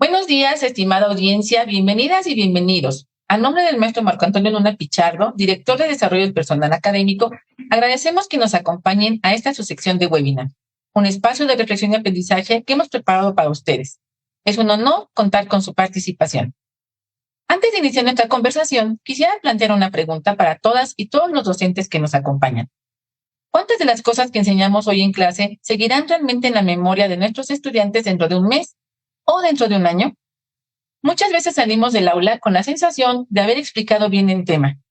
Buenos días, estimada audiencia, bienvenidas y bienvenidos. A nombre del maestro Marco Antonio Luna Pichardo, director de Desarrollo del Personal Académico, agradecemos que nos acompañen a esta su sección de webinar, un espacio de reflexión y aprendizaje que hemos preparado para ustedes. Es un honor contar con su participación. Antes de iniciar nuestra conversación, quisiera plantear una pregunta para todas y todos los docentes que nos acompañan. ¿Cuántas de las cosas que enseñamos hoy en clase seguirán realmente en la memoria de nuestros estudiantes dentro de un mes o dentro de un año? Muchas veces salimos del aula con la sensación de haber explicado bien el tema,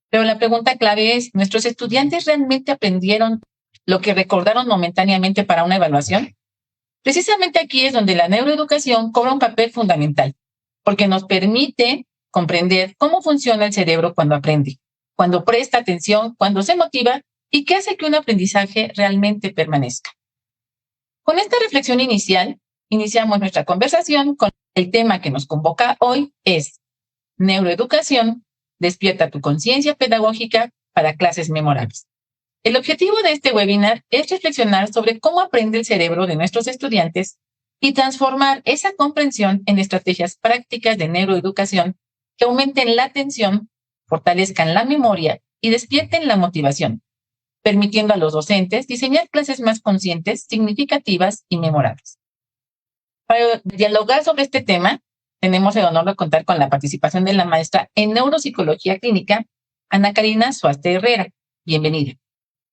pero la pregunta clave es, ¿nuestros estudiantes realmente aprendieron lo que recordaron momentáneamente para una evaluación? Precisamente aquí es donde la neuroeducación cobra un papel fundamental, porque nos permite comprender cómo funciona el cerebro cuando aprende, cuando presta atención, cuando se motiva y qué hace que un aprendizaje realmente permanezca. Con esta reflexión inicial, iniciamos nuestra conversación con el tema que nos convoca hoy es Neuroeducación, despierta tu conciencia pedagógica para clases memorables. El objetivo de este webinar es reflexionar sobre cómo aprende el cerebro de nuestros estudiantes y transformar esa comprensión en estrategias prácticas de neuroeducación que aumenten la atención, fortalezcan la memoria y despierten la motivación, permitiendo a los docentes diseñar clases más conscientes, significativas y memorables. Para dialogar sobre este tema, tenemos el honor de contar con la participación de la maestra en Neuropsicología Clínica, Ana Karina Suaste Herrera. Bienvenida.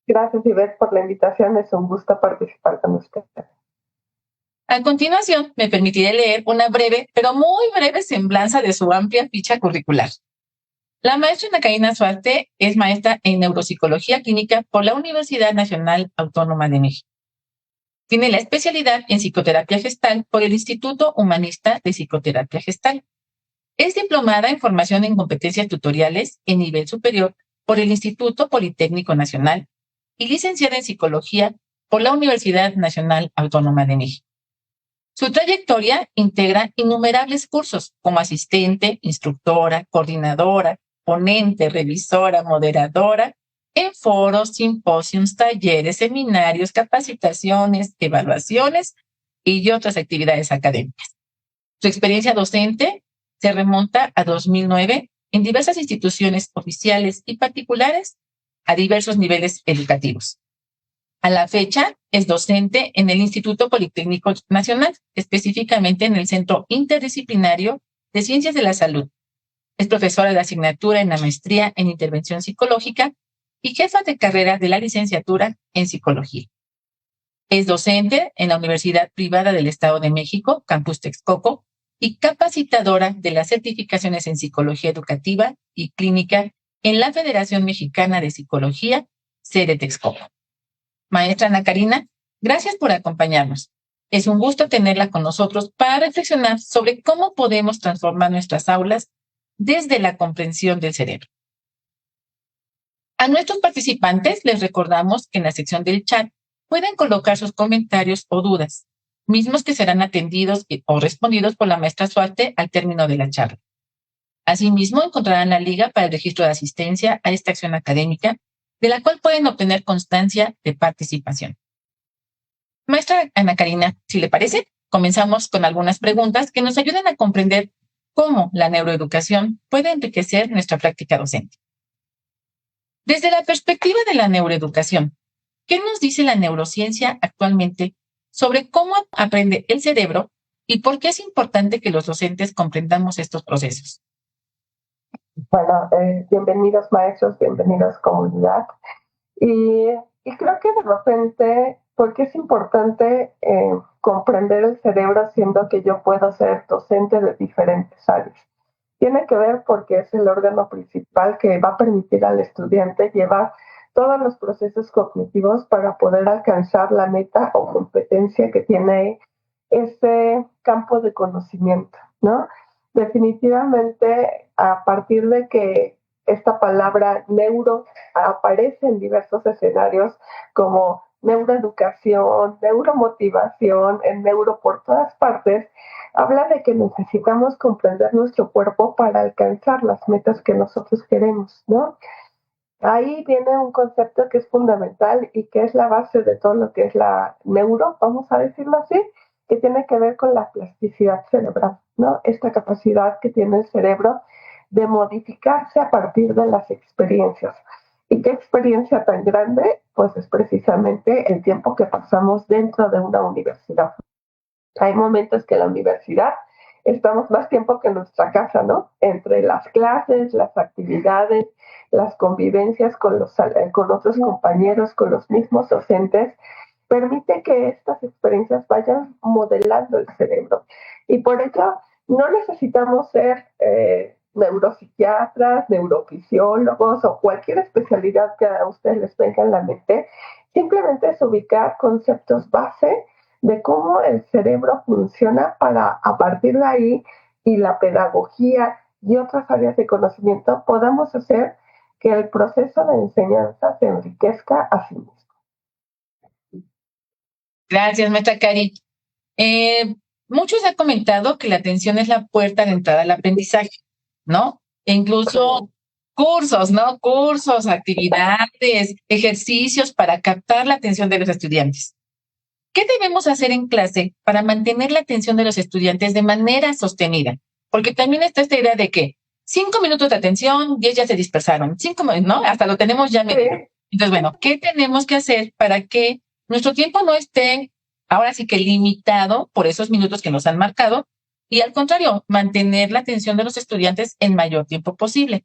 Gracias, Ivette, por la invitación. Es un gusto participar con usted. A continuación, me permitiré leer una breve, pero muy breve semblanza de su amplia ficha curricular. La maestra Ana Karina Suaste es maestra en Neuropsicología Clínica por la Universidad Nacional Autónoma de México. Tiene la especialidad en Psicoterapia Gestal por el Instituto Humanista de Psicoterapia Gestal. Es diplomada en Formación en Competencias Tutoriales en nivel superior por el Instituto Politécnico Nacional y licenciada en Psicología por la Universidad Nacional Autónoma de México. Su trayectoria integra innumerables cursos como asistente, instructora, coordinadora, ponente, revisora, moderadora, en foros, simposios, talleres, seminarios, capacitaciones, evaluaciones y otras actividades académicas. Su experiencia docente se remonta a 2009 en diversas instituciones oficiales y particulares a diversos niveles educativos. A la fecha, es docente en el Instituto Politécnico Nacional, específicamente en el Centro Interdisciplinario de Ciencias de la Salud. Es profesora de asignatura en la maestría en Intervención Psicológica y jefa de carrera de la licenciatura en Psicología. Es docente en la Universidad Privada del Estado de México, Campus Texcoco, y capacitadora de las certificaciones en Psicología Educativa y Clínica en la Federación Mexicana de Psicología, sede Texcoco. Maestra Ana Karina, gracias por acompañarnos. Es un gusto tenerla con nosotros para reflexionar sobre cómo podemos transformar nuestras aulas desde la comprensión del cerebro. A nuestros participantes les recordamos que en la sección del chat pueden colocar sus comentarios o dudas, mismos que serán atendidos o respondidos por la maestra Suaste al término de la charla. Asimismo, encontrarán la liga para el registro de asistencia a esta acción académica, de la cual pueden obtener constancia de participación. Maestra Ana Karina, si le parece, comenzamos con algunas preguntas que nos ayuden a comprender cómo la neuroeducación puede enriquecer nuestra práctica docente. Desde la perspectiva de la neuroeducación, ¿qué nos dice la neurociencia actualmente sobre cómo aprende el cerebro y por qué es importante que los docentes comprendamos estos procesos? Bueno, bienvenidos maestros, bienvenidos comunidad. Y creo que de repente, ¿por qué es importante comprender el cerebro siendo que yo puedo ser docente de diferentes áreas? Tiene que ver porque es el órgano principal que va a permitir al estudiante llevar todos los procesos cognitivos para poder alcanzar la meta o competencia que tiene ese campo de conocimiento, ¿no? Definitivamente, a partir de que esta palabra neuro aparece en diversos escenarios como neuroeducación, neuromotivación, en neuro por todas partes, habla de que necesitamos comprender nuestro cuerpo para alcanzar las metas que nosotros queremos, ¿no? Ahí viene un concepto que es fundamental y que es la base de todo lo que es la neuro, vamos a decirlo así, que tiene que ver con la plasticidad cerebral, ¿no? Esta capacidad que tiene el cerebro de modificarse a partir de las experiencias. ¿Y qué experiencia tan grande? Pues es precisamente el tiempo que pasamos dentro de una universidad. Hay momentos que en la universidad estamos más tiempo que en nuestra casa, ¿no? Entre las clases, las actividades, las convivencias con otros compañeros, con los mismos docentes, permite que estas experiencias vayan modelando el cerebro. Y por ello no necesitamos ser neuropsiquiatras, neurofisiólogos o cualquier especialidad que a ustedes les venga en la mente. Simplemente es ubicar conceptos base de cómo el cerebro funciona para a partir de ahí y la pedagogía y otras áreas de conocimiento podamos hacer que el proceso de enseñanza se enriquezca a sí mismo. Gracias, maestra Cari. Muchos han comentado que la atención es la puerta de entrada al aprendizaje, ¿no? E incluso cursos, ¿no? Cursos, actividades, ejercicios para captar la atención de los estudiantes. ¿Qué debemos hacer en clase para mantener la atención de los estudiantes de manera sostenida? Porque también está esta idea de que 5 minutos de atención, 10 ya se dispersaron. 5, ¿no? Hasta lo tenemos ya medido. Entonces, bueno, ¿qué tenemos que hacer para que nuestro tiempo no esté ahora sí que limitado por esos minutos que nos han marcado y al contrario, mantener la atención de los estudiantes en mayor tiempo posible?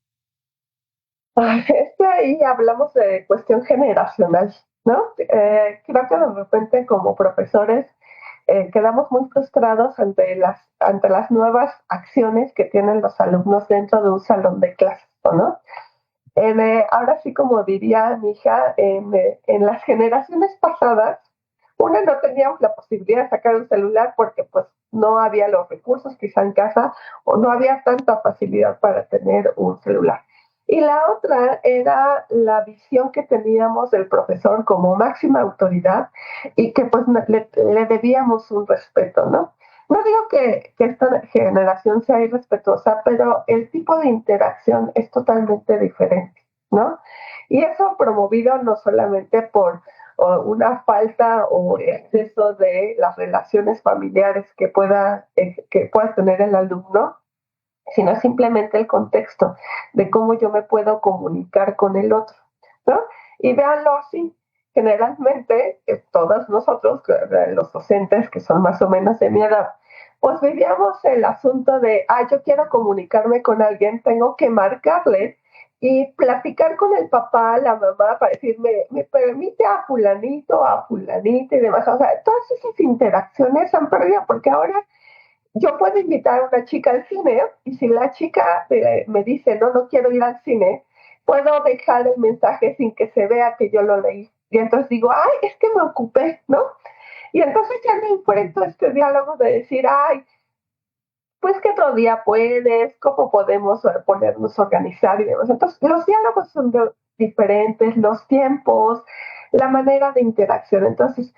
Es que ahí hablamos de cuestión generacional, ¿no? Creo que de repente como profesores quedamos muy frustrados ante las nuevas acciones que tienen los alumnos dentro de un salón de clases, ¿no? Ahora sí, como diría mi hija, en las generaciones pasadas, una no teníamos la posibilidad de sacar un celular porque pues no había los recursos quizá en casa o no había tanta facilidad para tener un celular. Y la otra era la visión que teníamos del profesor como máxima autoridad y que pues le debíamos un respeto, ¿no? No digo que esta generación sea irrespetuosa, pero el tipo de interacción es totalmente diferente, ¿no? Y eso promovido no solamente por una falta o exceso de las relaciones familiares que pueda tener el alumno, sino simplemente el contexto de cómo yo me puedo comunicar con el otro, ¿no? Y véanlo así, generalmente todos nosotros, los docentes que son más o menos de mi edad, pues vivíamos el asunto de, yo quiero comunicarme con alguien, tengo que marcarle y platicar con el papá, la mamá, para decirme, me permite a fulanito, a fulanita y demás. O sea, todas esas interacciones han perdido porque ahora yo puedo invitar a una chica al cine y si la chica me dice, no, no quiero ir al cine, puedo dejar el mensaje sin que se vea que yo lo leí. Y entonces digo, es que me ocupé, ¿no? Y entonces ya me enfrento a este diálogo de decir, pues que otro día puedes, cómo podemos ponernos a organizar y demás. Entonces, los diálogos son diferentes, los tiempos, la manera de interacción. Entonces,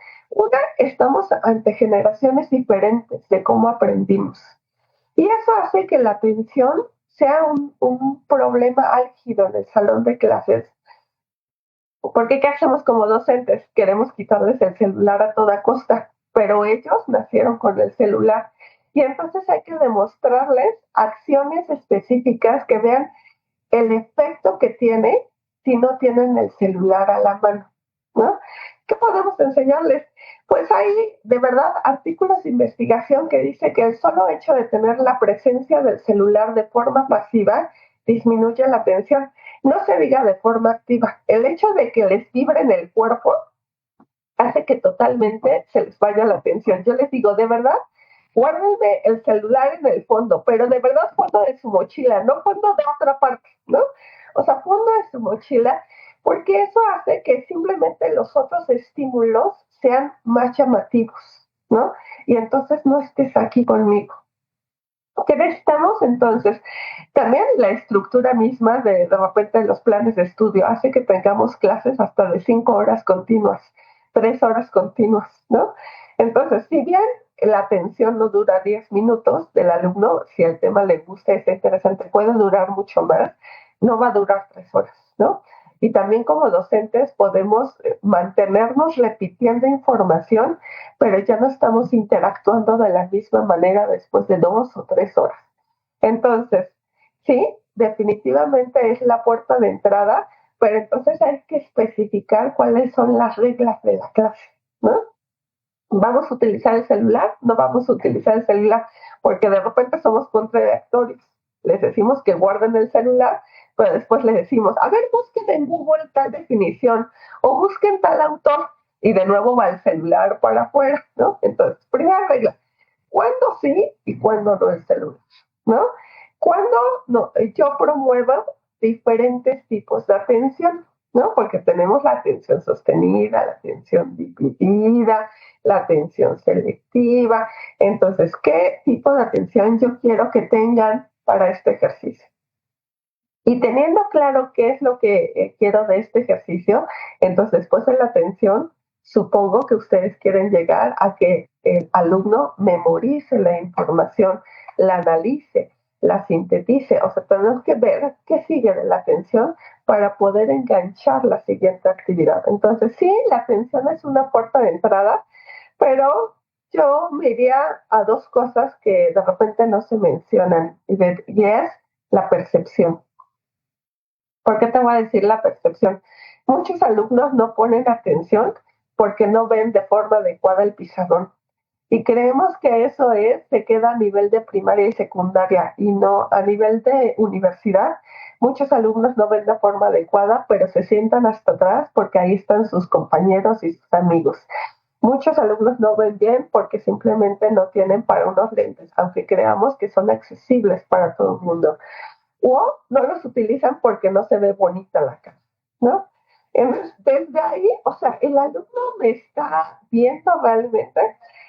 estamos ante generaciones diferentes de cómo aprendimos. Y eso hace que la atención sea un problema álgido en el salón de clases. Porque ¿qué hacemos como docentes? Queremos quitarles el celular a toda costa, pero ellos nacieron con el celular. Y entonces hay que demostrarles acciones específicas que vean el efecto que tiene si no tienen el celular a la mano, ¿no? ¿Qué podemos enseñarles? Pues hay de verdad artículos de investigación que dice que el solo hecho de tener la presencia del celular de forma pasiva disminuye la atención. No se diga de forma activa. El hecho de que les vibre en el cuerpo hace que totalmente se les vaya la atención. Yo les digo, de verdad, guárdenme el celular en el fondo, pero de verdad fondo de su mochila, no fondo de otra parte, ¿no? O sea, fondo de su mochila, porque eso hace que simplemente los otros estímulos sean más llamativos, ¿no? Y entonces no estés aquí conmigo. ¿Qué necesitamos entonces? También la estructura misma de repente los planes de estudio hace que tengamos clases hasta de 5 horas continuas, 3 horas continuas, ¿no? Entonces, si bien la atención no dura 10 minutos del alumno, si el tema le gusta, es interesante, puede durar mucho más, no va a durar 3 horas, ¿no? y también como docentes podemos mantenernos repitiendo información, pero ya no estamos interactuando de la misma manera después de 2 o 3 horas. Entonces, sí, definitivamente es la puerta de entrada, pero entonces hay que especificar cuáles son las reglas de la clase, ¿no? ¿Vamos a utilizar el celular? No vamos a utilizar el celular, porque de repente somos contradictorios. Les decimos que guarden el celular, pero después les decimos, a ver, busquen en Google tal definición o busquen tal autor, y de nuevo va el celular para afuera, ¿no? Entonces, primera regla, ¿cuándo sí y cuándo no el celular? ¿No? Cuando no, yo promuevo diferentes tipos de atención, ¿no? Porque tenemos la atención sostenida, la atención dividida, la atención selectiva. Entonces, ¿qué tipo de atención yo quiero que tengan para este ejercicio? Y teniendo claro qué es lo que quiero de este ejercicio, entonces después de la atención, supongo que ustedes quieren llegar a que el alumno memorice la información, la analice, la sintetice. O sea, tenemos que ver qué sigue de la atención para poder enganchar la siguiente actividad. Entonces, sí, la atención es una puerta de entrada, pero yo me iría a dos cosas que de repente no se mencionan, y es la percepción. ¿Por qué te voy a decir la percepción? Muchos alumnos no ponen atención porque no ven de forma adecuada el pizarrón. Y creemos que eso se queda a nivel de primaria y secundaria y no a nivel de universidad. Muchos alumnos no ven de forma adecuada, pero se sientan hasta atrás porque ahí están sus compañeros y sus amigos. Muchos alumnos no ven bien porque simplemente no tienen para unos lentes, aunque creamos que son accesibles para todo el mundo, o no los utilizan porque no se ve bonita la cara, ¿no? Desde ahí, o sea, el alumno me está viendo realmente,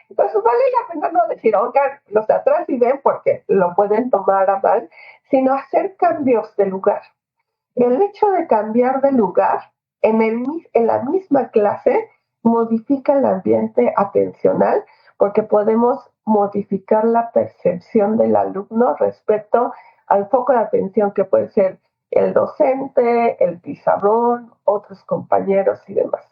entonces vale la pena no decir, oigan, los de atrás sí ven porque lo pueden tomar a mal, sino hacer cambios de lugar. El hecho de cambiar de lugar en la misma clase modifica el ambiente atencional porque podemos modificar la percepción del alumno respecto al foco de atención que puede ser el docente, el pizarrón, otros compañeros y demás.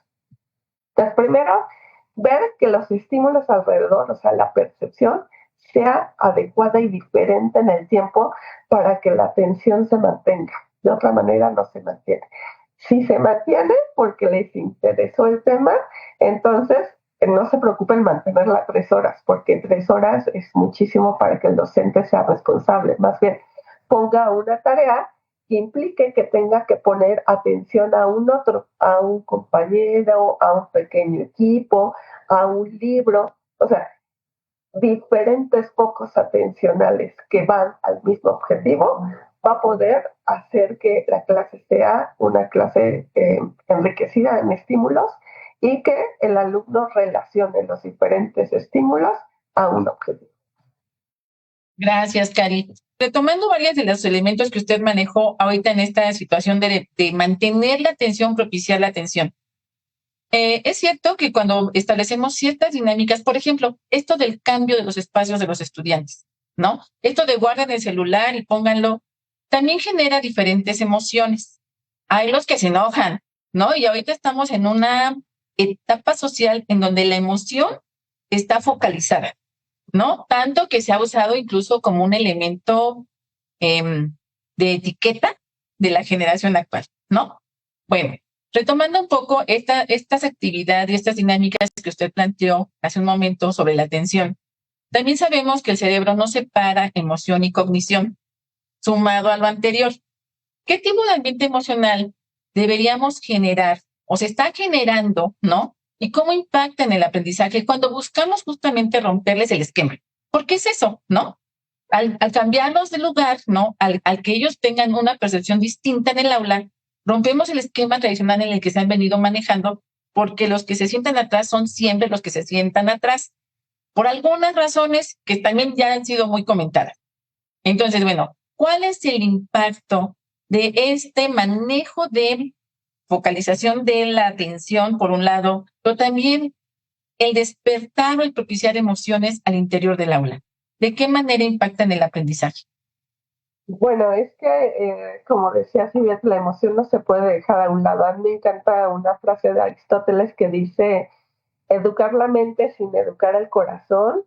Entonces, primero, ver que los estímulos alrededor, o sea, la percepción, sea adecuada y diferente en el tiempo para que la atención se mantenga. De otra manera no se mantiene. Si se mantiene porque les interesó el tema, entonces no se preocupen en mantenerla 3 horas, porque 3 horas es muchísimo para que el docente sea responsable. Más bien, ponga una tarea que implique que tenga que poner atención a un otro, a un compañero, a un pequeño equipo, a un libro, o sea, diferentes focos atencionales que van al mismo objetivo, va a poder hacer que la clase sea una clase enriquecida en estímulos y que el alumno relacione los diferentes estímulos a un objetivo. Gracias, Cari. Retomando varios de los elementos que usted manejó ahorita en esta situación de mantener la atención, propiciar la atención. Es cierto que cuando establecemos ciertas dinámicas, por ejemplo, esto del cambio de los espacios de los estudiantes, ¿no? Esto de guarden el celular y pónganlo, también genera diferentes emociones. Hay los que se enojan, ¿no? Y ahorita estamos en una etapa social en donde la emoción está focalizada, ¿no? Tanto que se ha usado incluso como un elemento de etiqueta de la generación actual, ¿no? Bueno, retomando un poco estas actividades y estas dinámicas que usted planteó hace un momento sobre la atención, también sabemos que el cerebro no separa emoción y cognición. Sumado a lo anterior, ¿qué tipo de ambiente emocional deberíamos generar o se está generando, ¿no? ¿Y cómo impacta en el aprendizaje cuando buscamos justamente romperles el esquema? ¿Por qué es eso, no? Al cambiarlos de lugar, ¿no? Al que ellos tengan una percepción distinta en el aula, rompemos el esquema tradicional en el que se han venido manejando, porque los que se sientan atrás son siempre los que se sientan atrás, por algunas razones que también ya han sido muy comentadas. Entonces, bueno, ¿cuál es el impacto de este manejo de focalización de la atención, por un lado, pero también el despertar o el propiciar emociones al interior del aula? ¿De qué manera impactan el aprendizaje? Bueno, es que, como decía Silvia, la emoción no se puede dejar a un lado. A mí me encanta una frase de Aristóteles que dice, educar la mente sin educar el corazón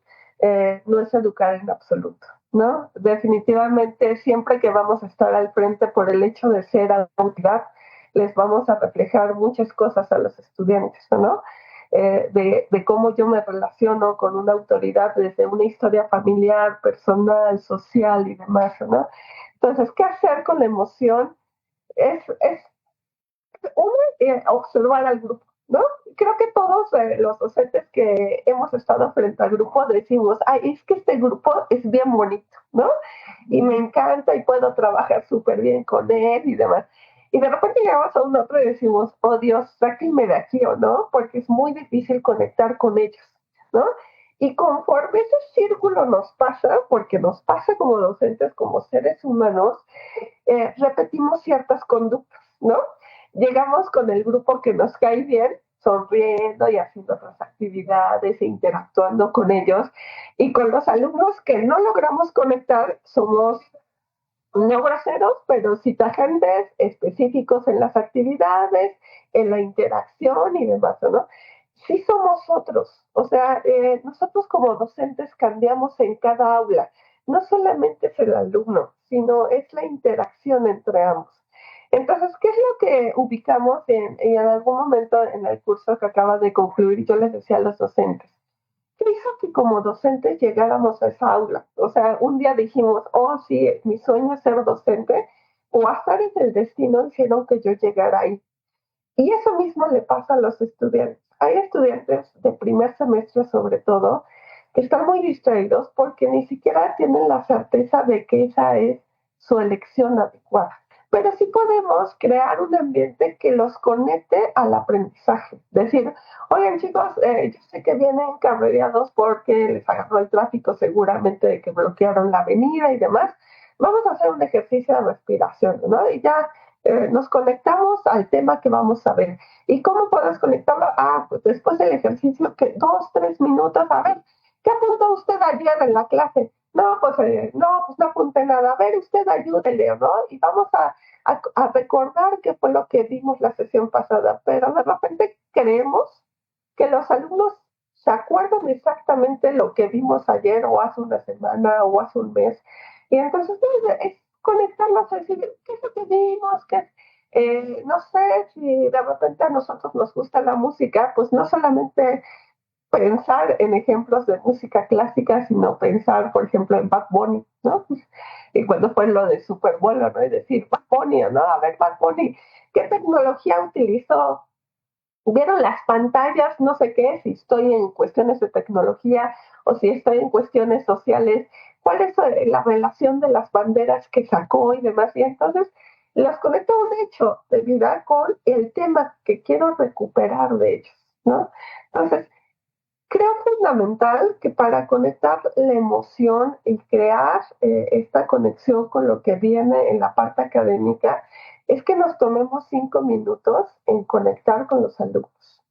no es educar en absoluto, ¿no? Definitivamente, siempre que vamos a estar al frente por el hecho de ser autoridad, les vamos a reflejar muchas cosas a los estudiantes, ¿no? De cómo yo me relaciono con una autoridad desde una historia familiar, personal, social y demás, ¿no? Entonces, ¿qué hacer con la emoción? Es uno, observar al grupo, ¿no? Creo que todos los docentes que hemos estado frente al grupo decimos, ay, es que este grupo es bien bonito, ¿no? Y me encanta y puedo trabajar súper bien con él y demás. Y de repente llegamos a un otro y decimos, oh Dios, sáquenme de aquí, ¿o no? Porque es muy difícil conectar con ellos, ¿no? Y conforme ese círculo nos pasa, porque nos pasa como docentes, como seres humanos, repetimos ciertas conductas, ¿no? Llegamos con el grupo que nos cae bien, sonriendo y haciendo otras actividades e interactuando con ellos. Y con los alumnos que no logramos conectar, somos no groseros, pero sí tajantes, específicos en las actividades, en la interacción y demás, ¿no? Sí somos otros, o sea, nosotros como docentes cambiamos en cada aula. No solamente es el alumno, sino es la interacción entre ambos. Entonces, ¿qué es lo que ubicamos en algún momento en el curso que acaba de concluir? Yo les decía a los docentes, ¿qué hizo que como docentes llegáramos a esa aula? O sea, un día dijimos, oh, sí, mi sueño es ser docente, o azares del destino hicieron que yo llegara ahí. Y eso mismo le pasa a los estudiantes. Hay estudiantes de primer semestre, sobre todo, que están muy distraídos porque ni siquiera tienen la certeza de que esa es su elección adecuada. Pero sí podemos crear un ambiente que los conecte al aprendizaje. Decir, oigan chicos, yo sé que vienen carrereados porque les agarró el tráfico seguramente de que bloquearon la avenida y demás. Vamos a hacer un ejercicio de respiración, ¿no? Y ya nos conectamos al tema que vamos a ver. ¿Y cómo puedes conectarlo? Ah, pues después del ejercicio, que 2, 3 minutos, a ver, ¿qué apuntó usted ayer en la clase? No, pues no apunté nada. A ver, usted ayúdele, ¿no? Y vamos a recordar qué fue lo que vimos la sesión pasada. Pero de repente creemos que los alumnos se acuerdan exactamente lo que vimos ayer o hace una semana o hace un mes. Y entonces es conectarlos a decir, ¿qué es lo que vimos? No sé si de repente a nosotros nos gusta la música, pues no solamente pensar en ejemplos de música clásica, sino pensar, por ejemplo, en Bad Bunny, ¿no? Y cuando fue lo de Super Bowl, ¿no? Y decir, Bad Bunny, ¿no? A ver, Bad Bunny, ¿qué tecnología utilizó? ¿Vieron las pantallas? No sé qué, si estoy en cuestiones de tecnología o si estoy en cuestiones sociales, ¿cuál es la relación de las banderas que sacó y demás? Y entonces las conecto a un hecho de vida con el tema que quiero recuperar de ellos, ¿no? Entonces, creo fundamental que para conectar la emoción y crear esta conexión con lo que viene en la parte académica es que nos tomemos 5 minutos en conectar con los alumnos.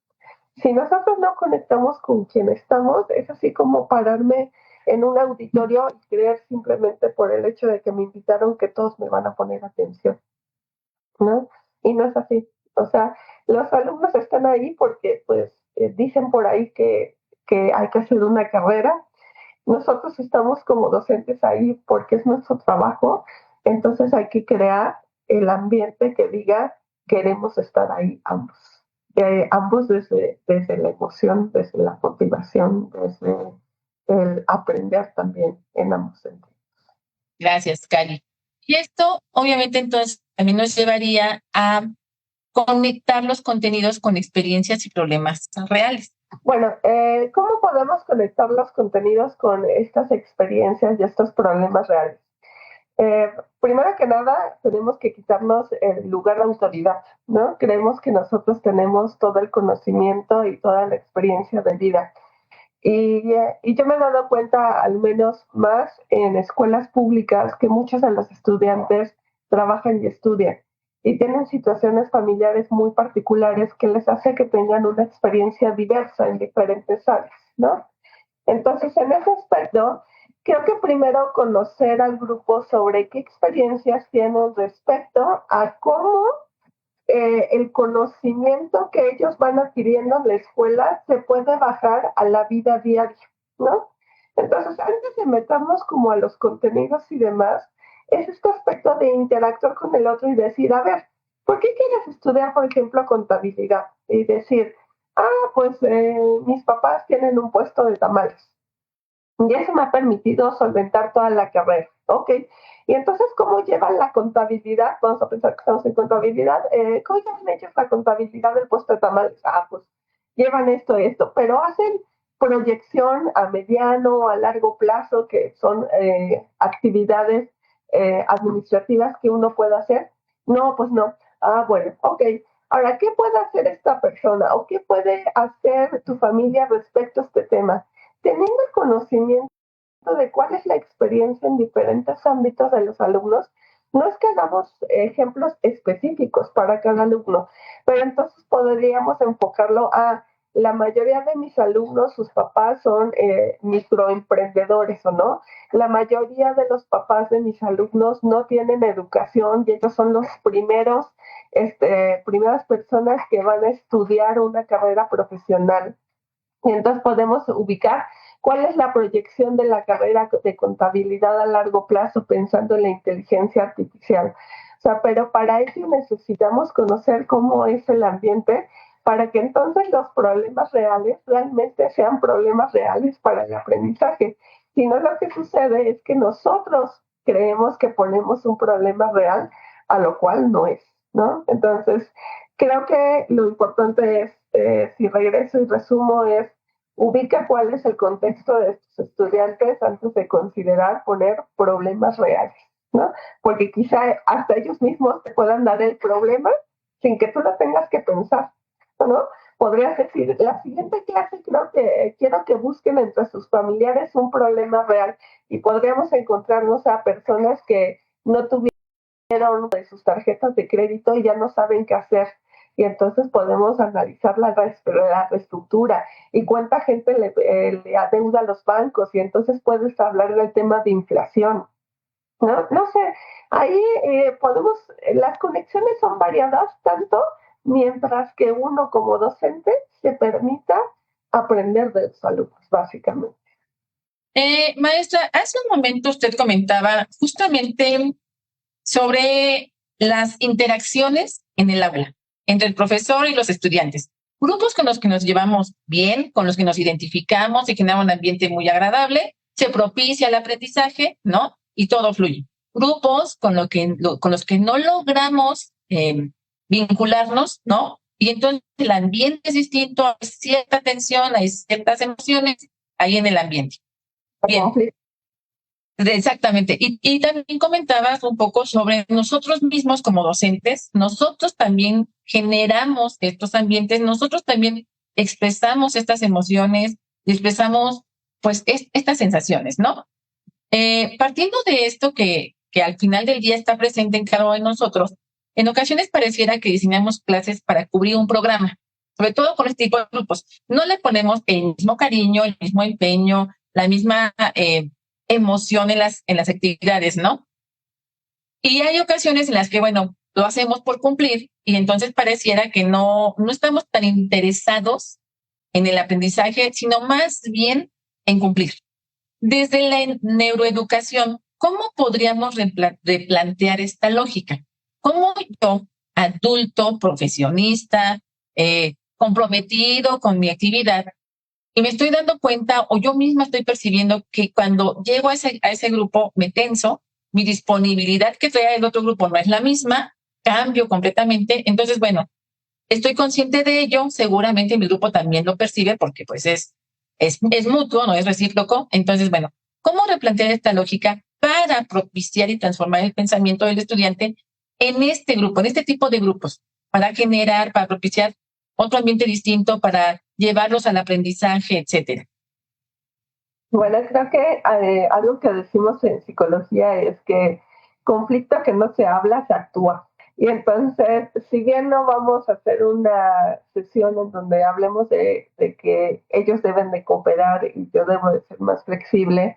Si nosotros no conectamos con quien estamos, es así como pararme en un auditorio y creer simplemente por el hecho de que me invitaron que todos me van a poner atención, ¿no? Y no es así. O sea, los alumnos están ahí porque, pues, dicen por ahí que hay que hacer una carrera. Nosotros estamos como docentes ahí porque es nuestro trabajo. Entonces hay que crear el ambiente que diga queremos estar ahí ambos. Ambos desde la emoción, desde la motivación, desde el aprender también en ambos sentidos. Gracias, Cari. Y esto, obviamente, entonces también nos llevaría a conectar los contenidos con experiencias y problemas reales. Bueno, ¿cómo podemos conectar los contenidos con estas experiencias y estos problemas reales? Primero que nada, tenemos que quitarnos el lugar de autoridad, ¿no? Creemos que nosotros tenemos todo el conocimiento y toda la experiencia de vida. Y yo me he dado cuenta, al menos más en escuelas públicas, que muchos de los estudiantes trabajan y estudian y tienen situaciones familiares muy particulares que les hace que tengan una experiencia diversa en diferentes áreas, ¿no? Entonces, en ese aspecto, creo que primero conocer al grupo sobre qué experiencias tienen respecto a cómo el conocimiento que ellos van adquiriendo en la escuela se puede bajar a la vida diaria, ¿no? Entonces, antes de meternos como a los contenidos y demás, es este aspecto de interactuar con el otro y decir, a ver, ¿por qué quieres estudiar, por ejemplo, contabilidad? Y decir, pues mis papás tienen un puesto de tamales y eso me ha permitido solventar toda la carrera, ¿ok? Y entonces, ¿cómo llevan la contabilidad? Vamos a pensar que estamos en contabilidad. ¿Cómo llevan ellos la contabilidad del puesto de tamales? Pues llevan esto, pero hacen proyección a mediano, a largo plazo, que son actividades administrativas que uno puede hacer. No, pues no. Bueno, ok. Ahora, ¿qué puede hacer esta persona o qué puede hacer tu familia respecto a este tema? Teniendo el conocimiento de cuál es la experiencia en diferentes ámbitos de los alumnos, no es que hagamos ejemplos específicos para cada alumno, pero entonces podríamos enfocarlo a la mayoría de mis alumnos, sus papás son microemprendedores o no. La mayoría de los papás de mis alumnos no tienen educación y ellos son los primeras personas que van a estudiar una carrera profesional. Y entonces podemos ubicar cuál es la proyección de la carrera de contabilidad a largo plazo pensando en la inteligencia artificial. O sea, pero para ello necesitamos conocer cómo es el ambiente para que entonces los problemas reales realmente sean problemas reales para el aprendizaje. Si no, lo que sucede es que nosotros creemos que ponemos un problema real, a lo cual no es, ¿no? Entonces, creo que lo importante es, si regreso y resumo, es ubica cuál es el contexto de estos estudiantes antes de considerar poner problemas reales, ¿no? Porque quizá hasta ellos mismos te puedan dar el problema sin que tú lo tengas que pensar, ¿no? Podrías decir, la siguiente clase quiero que busquen entre sus familiares un problema real y podríamos encontrarnos a personas que no tuvieron de sus tarjetas de crédito y ya no saben qué hacer. Y entonces podemos analizar la reestructura y cuánta gente le adeuda a los bancos y entonces puedes hablar del tema de inflación. No sé, ahí las conexiones son variadas tanto mientras que uno como docente se permita aprender de los alumnos, básicamente. Maestra, hace un momento usted comentaba justamente sobre las interacciones en el aula entre el profesor y los estudiantes. Grupos con los que nos llevamos bien, con los que nos identificamos y genera un ambiente muy agradable, se propicia el aprendizaje, ¿no? Y todo fluye. Grupos con los que no logramos vincularnos, ¿no? Y entonces el ambiente es distinto, hay cierta tensión, hay ciertas emociones ahí en el ambiente. Bien. Exactamente. Y también comentabas un poco sobre nosotros mismos como docentes, nosotros también generamos estos ambientes, nosotros también expresamos estas emociones, expresamos pues estas sensaciones, ¿no? Partiendo de esto que al final del día está presente en cada uno de nosotros, en ocasiones pareciera que diseñamos clases para cubrir un programa, sobre todo con este tipo de grupos. No le ponemos el mismo cariño, el mismo empeño, la misma emoción en las actividades, ¿no? Y hay ocasiones en las que, bueno, lo hacemos por cumplir y entonces pareciera que no estamos tan interesados en el aprendizaje, sino más bien en cumplir. Desde la neuroeducación, ¿cómo podríamos replantear esta lógica? ¿Cómo yo, adulto, profesionista, comprometido con mi actividad, y me estoy dando cuenta o yo misma estoy percibiendo que cuando llego a ese grupo me tenso, mi disponibilidad que trae el otro grupo no es la misma, cambio completamente? Entonces, bueno, estoy consciente de ello, seguramente mi grupo también lo percibe porque pues es mutuo, no es recíproco. Entonces, bueno, ¿cómo replantear esta lógica para propiciar y transformar el pensamiento del estudiante en este grupo, en este tipo de grupos, para propiciar otro ambiente distinto, para llevarlos al aprendizaje, etcétera? Bueno, creo que algo que decimos en psicología es que conflicto que no se habla, se actúa. Y entonces, si bien no vamos a hacer una sesión en donde hablemos de que ellos deben de cooperar y yo debo de ser más flexible,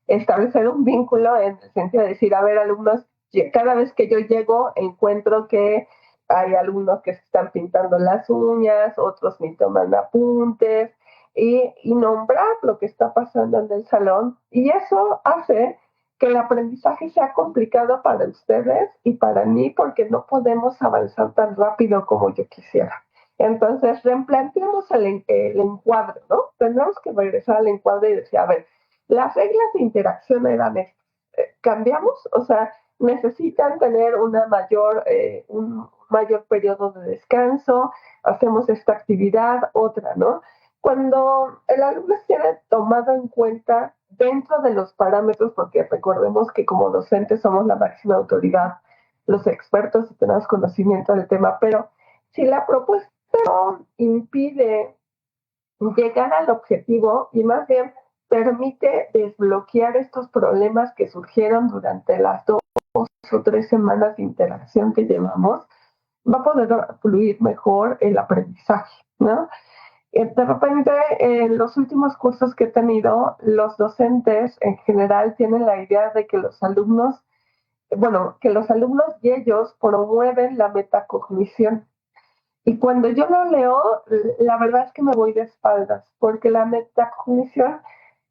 establecer un vínculo en el sentido de decir, a ver, alumnos, cada vez que yo llego encuentro que hay alumnos que se están pintando las uñas, otros ni toman apuntes, y nombrar lo que está pasando en el salón. Y eso hace que el aprendizaje sea complicado para ustedes y para mí porque no podemos avanzar tan rápido como yo quisiera. Entonces, replanteamos el encuadre, ¿no? Tendremos que regresar al encuadre y decir, a ver, las reglas de interacción eran estas. ¿Cambiamos? O sea, necesitan tener un mayor periodo de descanso, hacemos esta actividad, otra, ¿no? Cuando el alumno tiene tomado en cuenta dentro de los parámetros, porque recordemos que como docentes somos la máxima autoridad, los expertos y tenemos conocimiento del tema, pero si la propuesta no impide llegar al objetivo y más bien permite desbloquear estos problemas que surgieron durante las 2 o 3 semanas de interacción que llevamos, va a poder fluir mejor el aprendizaje, ¿no? De repente, en los últimos cursos que he tenido, los docentes en general tienen la idea de que los alumnos, bueno, que los alumnos y ellos promueven la metacognición. Y cuando yo lo leo, la verdad es que me voy de espaldas, porque la metacognición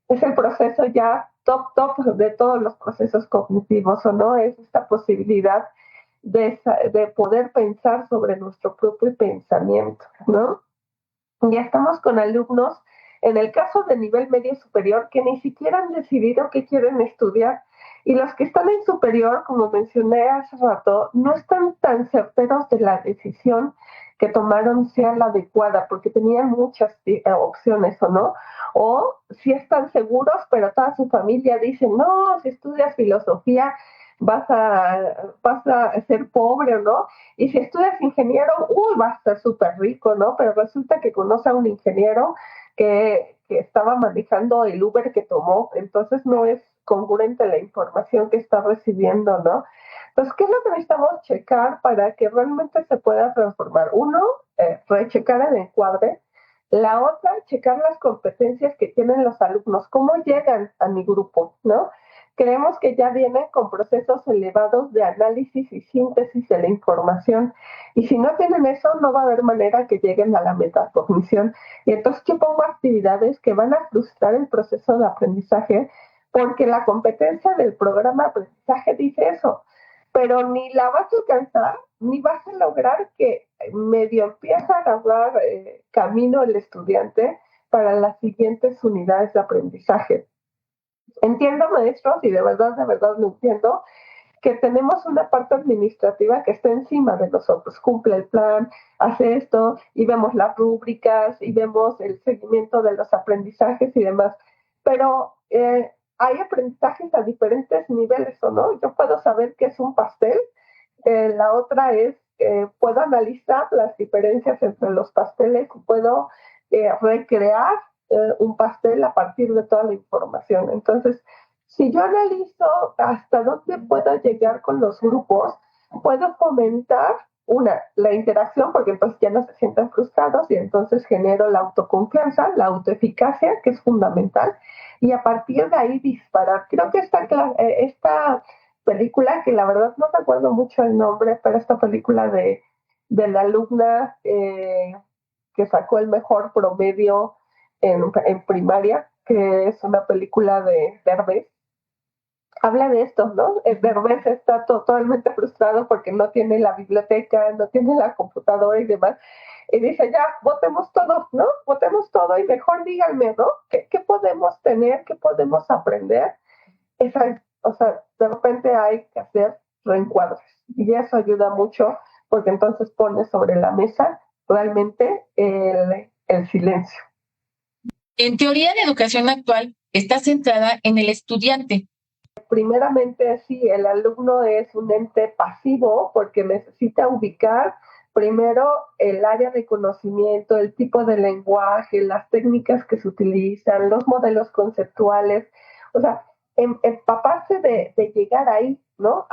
es el proceso ya top de todos los procesos cognitivos, ¿o no? Es esta posibilidad de poder pensar sobre nuestro propio pensamiento, ¿no? Ya estamos con alumnos, en el caso de nivel medio superior, que ni siquiera han decidido qué quieren estudiar. Y los que están en superior, como mencioné hace rato, no están tan certeros de la decisión que tomaron sea la adecuada, porque tenían muchas opciones, ¿o no? O si están seguros, pero toda su familia dice, no, si estudias filosofía vas a ser pobre, ¿no? Y si estudias ingeniero, vas a ser súper rico, ¿no? Pero resulta que conoce a un ingeniero que estaba manejando el Uber que tomó, entonces no es congruente la información que está recibiendo, ¿no? Entonces, ¿qué es lo que necesitamos checar para que realmente se pueda transformar? Uno, rechecar el encuadre. La otra, checar las competencias que tienen los alumnos, cómo llegan a mi grupo, ¿no? Creemos que ya vienen con procesos elevados de análisis y síntesis de la información. Y si no tienen eso, no va a haber manera que lleguen a la metacognición. Y entonces yo pongo actividades que van a frustrar el proceso de aprendizaje, porque la competencia del programa de aprendizaje dice eso. Pero ni la vas a alcanzar, ni vas a lograr que medio empiece a agarrar camino el estudiante para las siguientes unidades de aprendizaje. Entiendo, maestros, y de verdad lo entiendo, que tenemos una parte administrativa que está encima de nosotros, cumple el plan, hace esto, y vemos las rúbricas, y vemos el seguimiento de los aprendizajes y demás. Pero hay aprendizajes a diferentes niveles, ¿o no? Yo puedo saber qué es un pastel, la otra es, puedo analizar las diferencias entre los pasteles y puedo recrear un pastel a partir de toda la información. Entonces, si yo analizo hasta dónde puedo llegar con los grupos, puedo fomentar la interacción, porque entonces ya no se sientan frustrados y entonces genero la autoconfianza, la autoeficacia, que es fundamental, y a partir de ahí disparar. Creo que esta película, que la verdad no recuerdo mucho el nombre, pero esta película de la alumna que sacó el mejor promedio en primaria, que es una película de Derbez, habla de esto, ¿no? Derbez está totalmente frustrado porque no tiene la biblioteca, no tiene la computadora y demás. Y dice, ya, votemos todo, ¿no? Votemos todo y mejor díganme, ¿no? ¿Qué podemos tener? ¿Qué podemos aprender? O sea, de repente hay que hacer reencuadres y eso ayuda mucho porque entonces pone sobre la mesa realmente el silencio. En teoría, la educación actual está centrada en el estudiante. Primeramente, sí, el alumno es un ente pasivo porque necesita ubicar primero el área de conocimiento, el tipo de lenguaje, las técnicas que se utilizan, los modelos conceptuales. O sea, empaparse de llegar ahí, ¿no?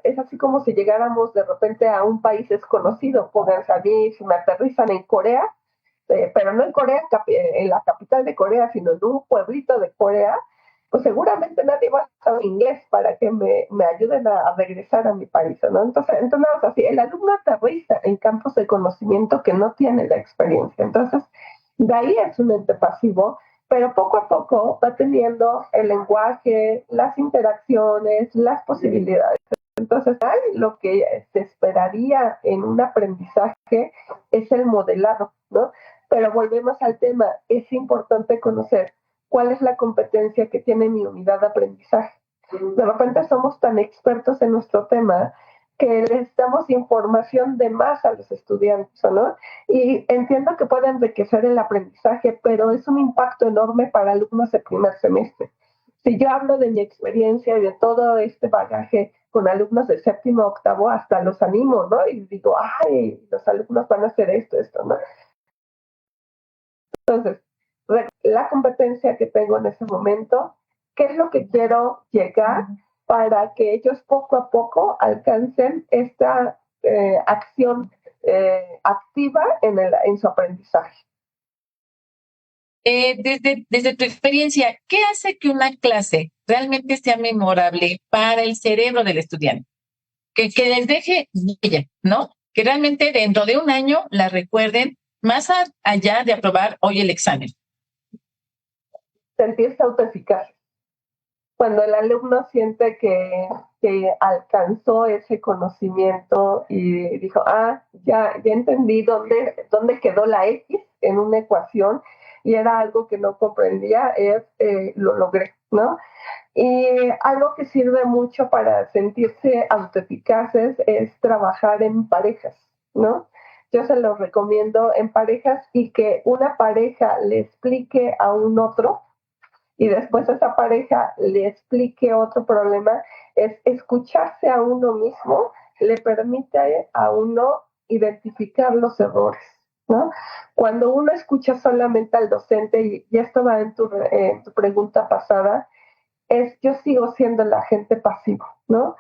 Es así como si llegáramos de repente a un país desconocido. Pónganse a mí, si me aterrizan en Corea, pero no en Corea, en la capital de Corea, sino en un pueblito de Corea, pues seguramente nadie va a saber inglés para que me ayuden a regresar a mi país, ¿no? Entonces así, el alumno aterriza en campos de conocimiento que no tiene la experiencia. Entonces, de ahí es un ente pasivo, pero poco a poco va teniendo el lenguaje, las interacciones, las posibilidades. Entonces, lo que se esperaría en un aprendizaje es el modelado, ¿no? Pero volvemos al tema, es importante conocer cuál es la competencia que tiene mi unidad de aprendizaje. De repente somos tan expertos en nuestro tema que les damos información de más a los estudiantes, ¿no? Y entiendo que puede enriquecer el aprendizaje, pero es un impacto enorme para alumnos de primer semestre. Si yo hablo de mi experiencia y de todo este bagaje con alumnos de séptimo, octavo, hasta los animo, ¿no? Y digo, ay, los alumnos van a hacer esto, ¿no? Entonces, la competencia que tengo en ese momento, qué es lo que quiero llegar para que ellos poco a poco alcancen esta acción activa en su aprendizaje. Desde tu experiencia, ¿qué hace que una clase realmente sea memorable para el cerebro del estudiante? Que les deje huella, ¿no? Que realmente dentro de un año la recuerden más allá de aprobar hoy el examen. Sentirse autoeficaz. Cuando el alumno siente que alcanzó ese conocimiento y dijo, ya entendí dónde quedó la X en una ecuación y era algo que no comprendía, lo logré, ¿no? Y algo que sirve mucho para sentirse autoeficaces es trabajar en parejas, ¿no? Yo se los recomiendo en parejas y que una pareja le explique a un otro y después esa pareja le explique otro problema, es escucharse a uno mismo, le permite a uno identificar los errores, ¿no? Cuando uno escucha solamente al docente, y esto va en tu pregunta pasada, yo sigo siendo el agente pasivo, ¿no?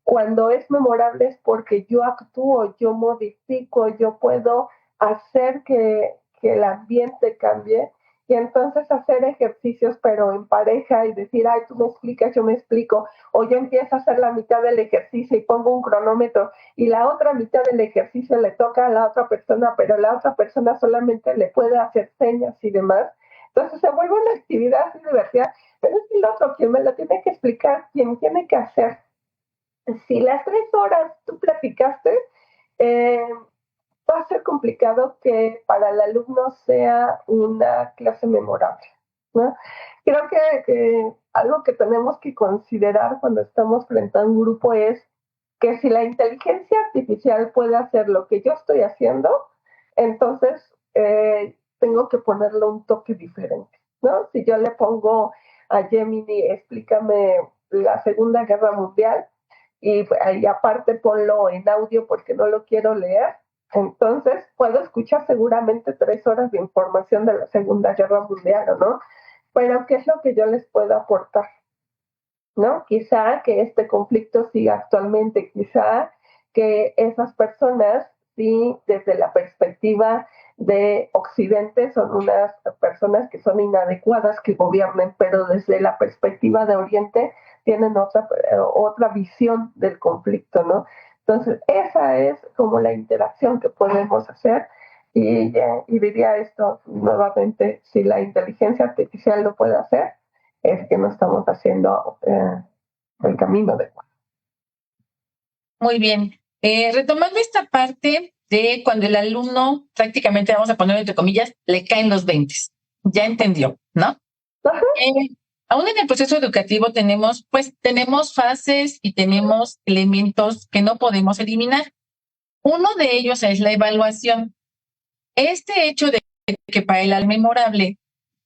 Cuando es memorable es porque yo actúo, yo modifico, yo puedo hacer que el ambiente cambie y entonces hacer ejercicios pero en pareja y decir, ay, tú me explicas, yo me explico, o yo empiezo a hacer la mitad del ejercicio y pongo un cronómetro y la otra mitad del ejercicio le toca a la otra persona, pero la otra persona solamente le puede hacer señas y demás. Entonces se vuelve una actividad así divertida, pero es el otro quien me lo tiene que explicar, quien tiene que hacer. Si las 3 horas tú platicaste, eh, va a ser complicado que para el alumno sea una clase memorable, ¿no? Creo que algo que tenemos que considerar cuando estamos frente a un grupo es que si la inteligencia artificial puede hacer lo que yo estoy haciendo, entonces tengo que ponerle un toque diferente, ¿no? Si yo le pongo a Gemini, explícame la Segunda Guerra Mundial, y aparte ponlo en audio porque no lo quiero leer, entonces puedo escuchar seguramente 3 horas de información de la Segunda Guerra Mundial, ¿no? Pero ¿qué es lo que yo les puedo aportar? ¿No? Quizá que este conflicto siga actualmente, quizá que esas personas, sí, desde la perspectiva de Occidente, son unas personas que son inadecuadas que gobiernen, pero desde la perspectiva de Oriente tienen otra visión del conflicto, ¿no? Entonces, esa es como la interacción que podemos hacer. Y diría esto nuevamente, si la inteligencia artificial lo puede hacer, es que no estamos haciendo el camino adecuado. Muy bien. Retomando esta parte de cuando el alumno, prácticamente vamos a poner entre comillas, le caen los 20. Ya entendió, ¿no? Aún en el proceso educativo tenemos fases y tenemos elementos que no podemos eliminar. Uno de ellos es la evaluación. Este hecho de que para el memorable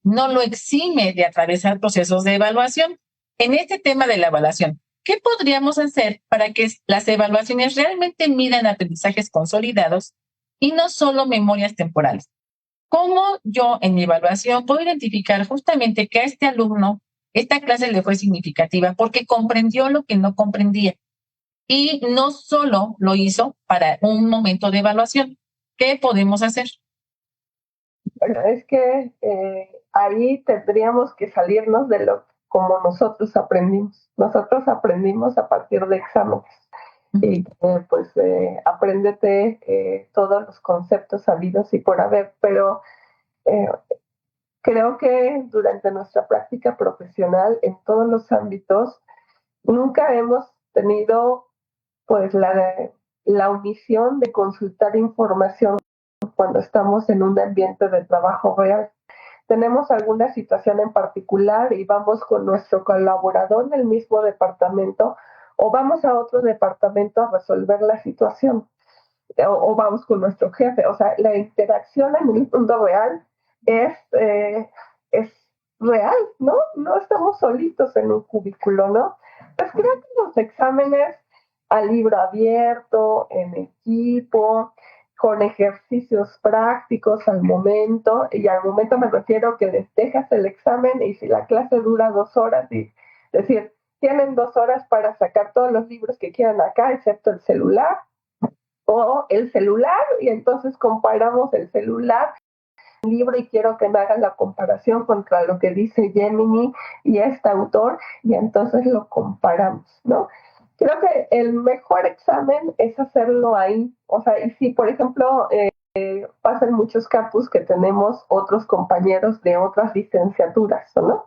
no lo exime de atravesar procesos de evaluación. En este tema de la evaluación, ¿qué podríamos hacer para que las evaluaciones realmente midan aprendizajes consolidados y no solo memorias temporales? ¿Cómo yo en mi evaluación puedo identificar justamente que a este alumno esta clase le fue significativa porque comprendió lo que no comprendía y no solo lo hizo para un momento de evaluación? ¿Qué podemos hacer? Bueno, es que ahí tendríamos que salirnos de lo como nosotros aprendimos. Nosotros aprendimos a partir de exámenes. Y pues apréndete todos los conceptos sabidos y por haber, pero eh, creo que durante nuestra práctica profesional en todos los ámbitos nunca hemos tenido pues la omisión de consultar información cuando estamos en un ambiente de trabajo real. Tenemos alguna situación en particular y vamos con nuestro colaborador del mismo departamento o vamos a otro departamento a resolver la situación o vamos con nuestro jefe. O sea, la interacción en el mundo real es real, ¿no? No estamos solitos en un cubículo, ¿no? Pues creo que los exámenes a libro abierto, en equipo, con ejercicios prácticos al momento, y al momento me refiero que les dejas el examen y si la clase dura 2 horas, y decir, tienen 2 horas para sacar todos los libros que quieran acá, excepto el celular, o el celular, y entonces comparamos el celular, el libro, y quiero que me hagan la comparación contra lo que dice Gemini y este autor, y entonces lo comparamos, ¿no? Creo que el mejor examen es hacerlo ahí. O sea, y si, por ejemplo, pasa en muchos campus que tenemos otros compañeros de otras licenciaturas, ¿no?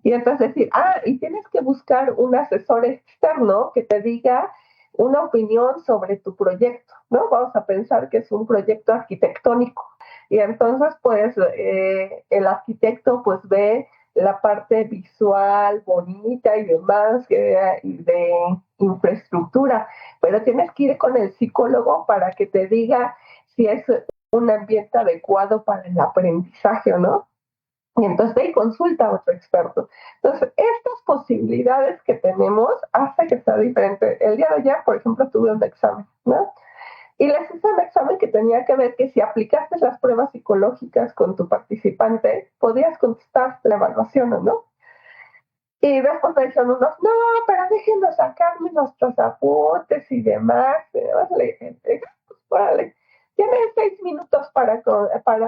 Y entonces decir, y tienes que buscar un asesor externo que te diga una opinión sobre tu proyecto, ¿no? Vamos a pensar que es un proyecto arquitectónico. Y entonces, pues, el arquitecto, pues, ve la parte visual, bonita y demás, de infraestructura, pero tienes que ir con el psicólogo para que te diga si es un ambiente adecuado para el aprendizaje o no. Y entonces ahí consulta a otro experto. Entonces, estas posibilidades que tenemos hace que sea diferente. El día de ayer, por ejemplo, tuve un examen, ¿no? Y les hice un examen que tenía que ver que si aplicaste las pruebas psicológicas con tu participante, podías contestar la evaluación o no. Y después me dijeron unos, no, pero déjenos sacarme nuestros apuntes y demás. Le dije, pues, vale. Tienen 6 minutos para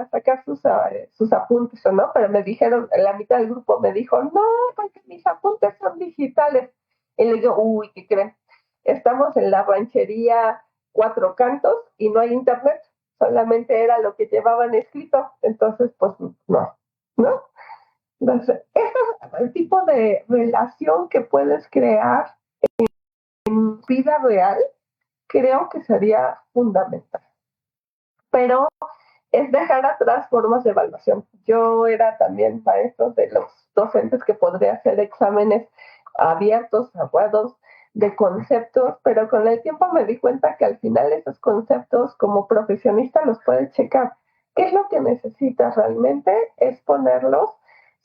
sacar sus apuntes, ¿o no? Pero me dijeron, la mitad del grupo me dijo, no, porque mis apuntes son digitales. Y le digo, uy, ¿qué creen? Estamos en la ranchería Cuatro Cantos y no hay internet, solamente era lo que llevaban escrito. Entonces, pues no, ¿no? Entonces, ese es el tipo de relación que puedes crear en vida real, creo que sería fundamental. Pero es dejar atrás formas de evaluación. Yo era también maestro de los docentes que podría hacer exámenes abiertos, cerrados, de conceptos, pero con el tiempo me di cuenta que al final esos conceptos como profesionista los puedes checar. ¿Qué es lo que necesitas realmente? Es ponerlos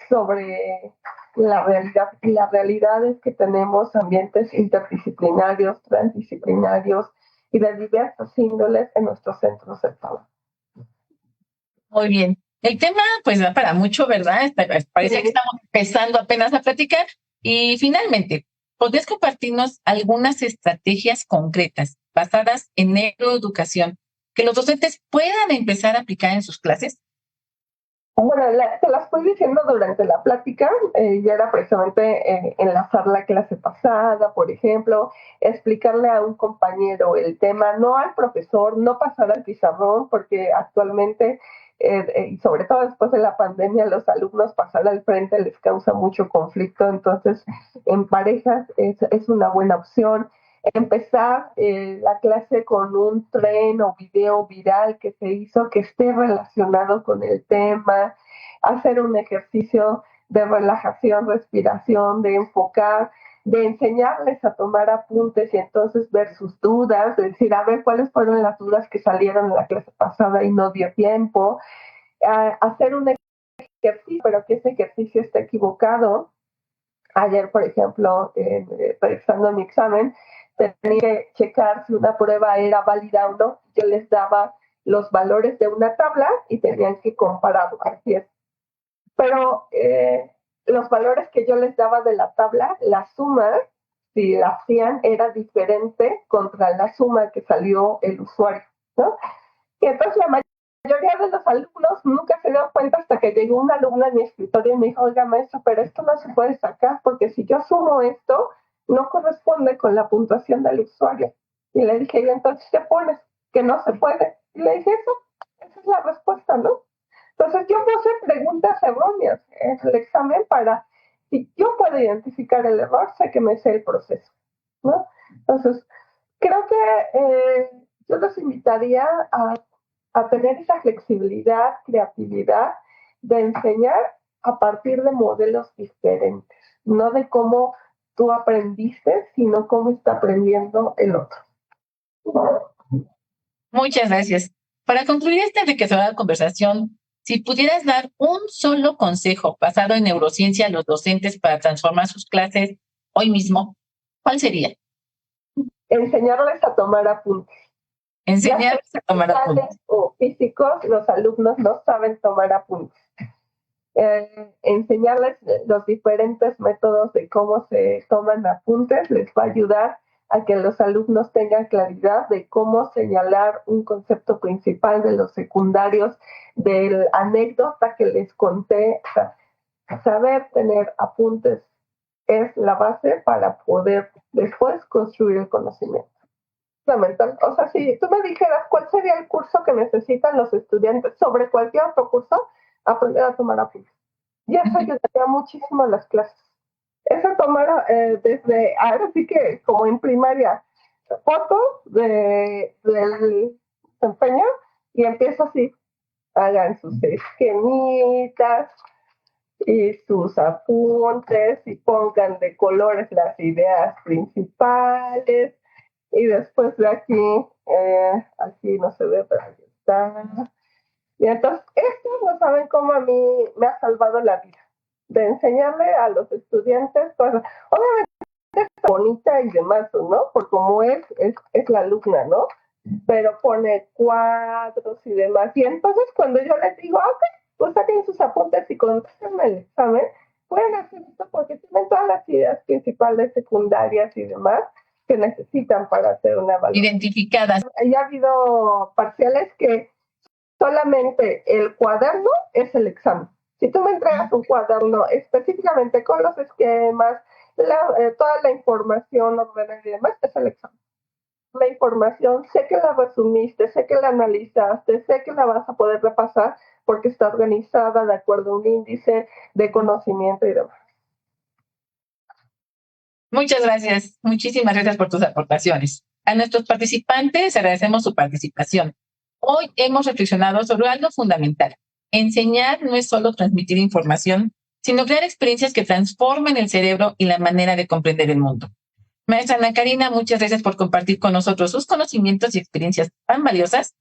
sobre la realidad. Y la realidad es que tenemos ambientes interdisciplinarios, transdisciplinarios y de diversas índoles en nuestros centros de trabajo. Muy bien. El tema, pues, da para mucho, ¿verdad? Parece que estamos empezando apenas a platicar. Y finalmente, ¿podrías compartirnos algunas estrategias concretas basadas en neuroeducación que los docentes puedan empezar a aplicar en sus clases? Bueno, te las fui diciendo durante la plática, ya era precisamente enlazar la clase pasada, por ejemplo, explicarle a un compañero el tema, no al profesor, no pasar al pizarrón, porque actualmente, y sobre todo después de la pandemia, los alumnos pasar al frente les causa mucho conflicto, entonces en parejas es una buena opción. Empezar la clase con un tren o video viral que se hizo que esté relacionado con el tema, hacer un ejercicio de relajación, respiración, de enfocar, de enseñarles a tomar apuntes y entonces ver sus dudas, de decir, a ver cuáles fueron las dudas que salieron en la clase pasada y no dio tiempo, hacer un ejercicio, pero que ese ejercicio esté equivocado. Ayer, por ejemplo, realizando mi examen, tenía que checar si una prueba era válida o no. Yo les daba los valores de una tabla y tenían que compararlo. Así es. Pero los valores que yo les daba de la tabla, la suma, si la hacían, era diferente contra la suma que salió el usuario, ¿no? Y entonces la mayoría de los alumnos nunca se dieron cuenta hasta que llegó una alumna a mi escritorio y me dijo, oiga maestro, pero esto no se puede sacar porque si yo sumo esto, no corresponde con la puntuación del usuario. Y le dije, y entonces te pones que no se puede. Y le dije, esa es la respuesta, ¿no? Entonces yo puse preguntas erróneas en el examen para, si yo puedo identificar el error, sé que me sé el proceso, ¿no? Entonces, creo que yo los invitaría a tener esa flexibilidad, creatividad de enseñar a partir de modelos diferentes, no de cómo tú aprendiste, sino cómo está aprendiendo el otro. Muchas gracias. Para concluir esta enriquecedora conversación, si pudieras dar un solo consejo basado en neurociencia a los docentes para transformar sus clases hoy mismo, ¿cuál sería? Enseñarles a tomar apuntes. Enseñarles a tomar apuntes. O físicos, los alumnos no saben tomar apuntes. Enseñarles los diferentes métodos de cómo se toman apuntes les va a ayudar a que los alumnos tengan claridad de cómo señalar un concepto principal de los secundarios, de la anécdota que les conté. O sea, saber tener apuntes es la base para poder después construir el conocimiento. Fundamental. O sea, si tú me dijeras cuál sería el curso que necesitan los estudiantes sobre cualquier otro curso, aprender a tomar apuntes. Y eso ayudaría muchísimo a las clases. Eso tomar desde, ahora sí que como en primaria, fotos del desempeño y empiezo así, hagan sus esquemitas y sus apuntes y pongan de colores las ideas principales y después de aquí, aquí no se ve, pero aquí está. Y entonces, esto no saben cómo a mí me ha salvado la vida, de enseñarle a los estudiantes cosas. Obviamente es bonita y demás, ¿no? Por cómo es la alumna, ¿no? Pero pone cuadros y demás. Y entonces cuando yo les digo, ok, pues saquen sus apuntes y contesten el examen, pueden hacer esto porque tienen todas las ideas principales, secundarias y demás que necesitan para hacer una evaluación. Identificadas. Ya ha habido parciales que solamente el cuaderno es el examen. Si tú me entregas un cuaderno específicamente con los esquemas, toda la información ordenada y demás, es el examen. La información, sé que la resumiste, sé que la analizaste, sé que la vas a poder repasar porque está organizada de acuerdo a un índice de conocimiento y demás. Muchas gracias. Muchísimas gracias por tus aportaciones. A nuestros participantes agradecemos su participación. Hoy hemos reflexionado sobre algo fundamental. Enseñar no es solo transmitir información, sino crear experiencias que transformen el cerebro y la manera de comprender el mundo. Maestra Ana Karina, muchas gracias por compartir con nosotros sus conocimientos y experiencias tan valiosas.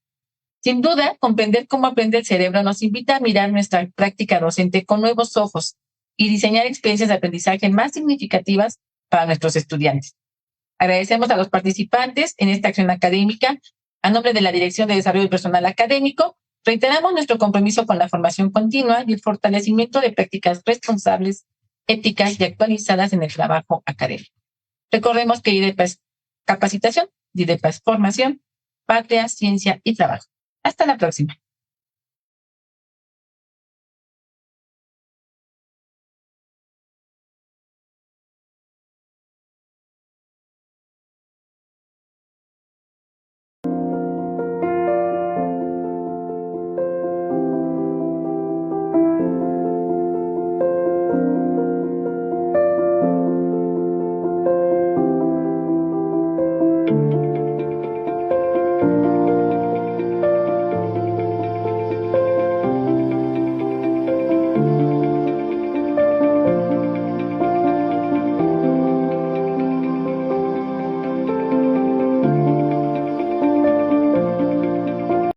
Sin duda, comprender cómo aprende el cerebro nos invita a mirar nuestra práctica docente con nuevos ojos y diseñar experiencias de aprendizaje más significativas para nuestros estudiantes. Agradecemos a los participantes en esta acción académica. A nombre de la Dirección de Desarrollo Personal Académico, reiteramos nuestro compromiso con la formación continua y el fortalecimiento de prácticas responsables, éticas y actualizadas en el trabajo académico. Recordemos que IDEPA es capacitación, IDEPA es formación, patria, ciencia y trabajo. Hasta la próxima.